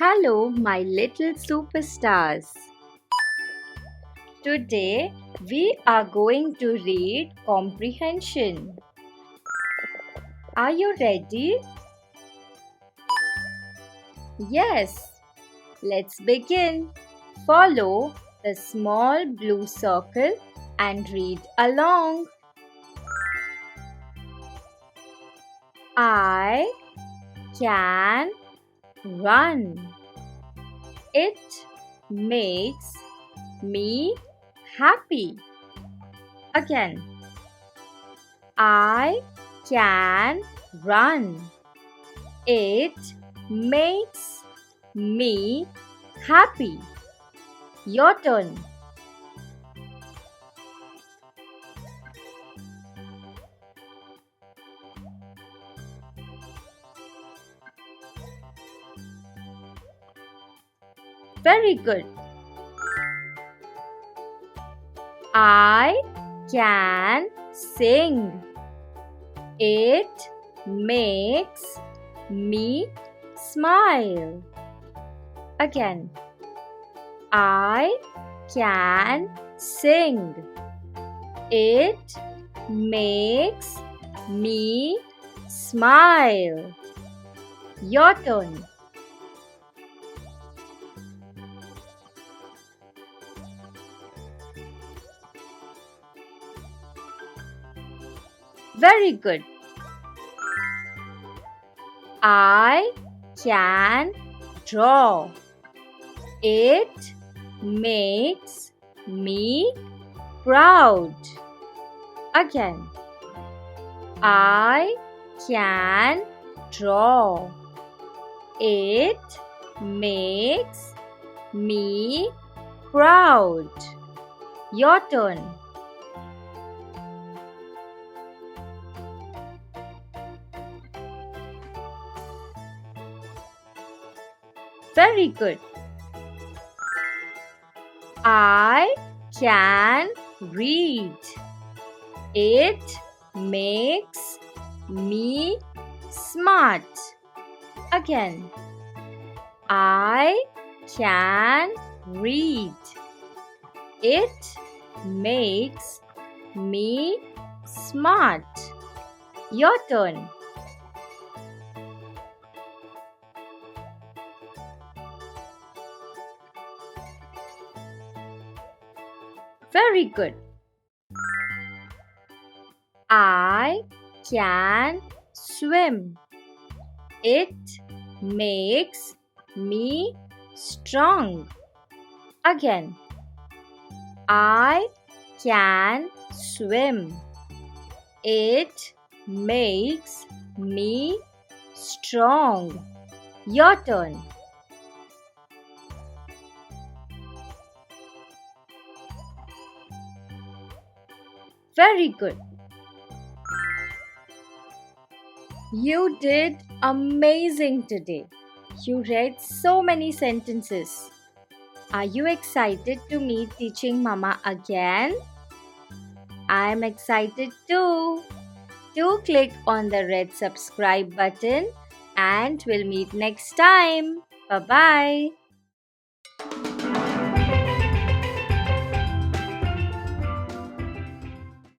Hello, my little superstars. Today we are going to read Comprehension. Are you ready? Yes. Let's begin. Follow the small blue circle and read along. I can run. It makes me happy. Again. I can run. It makes me happy. Your turn. Very good. I can sing. It makes me smile. Again. I can sing. It makes me smile. Your turn. Very good. I can draw. It makes me proud. Again. I can draw. It makes me proud. Your turn. Very good. I can read. It makes me smart. Again. I can read. It makes me smart. Your turn. Very good. I can swim. It makes me strong. Again. I can swim. It makes me strong. Your turn. Very good. You did amazing today. You read so many sentences. Are you excited to meet Teaching Mumma again? I am excited too. Do click on the red subscribe button and we'll meet next time. Bye-bye.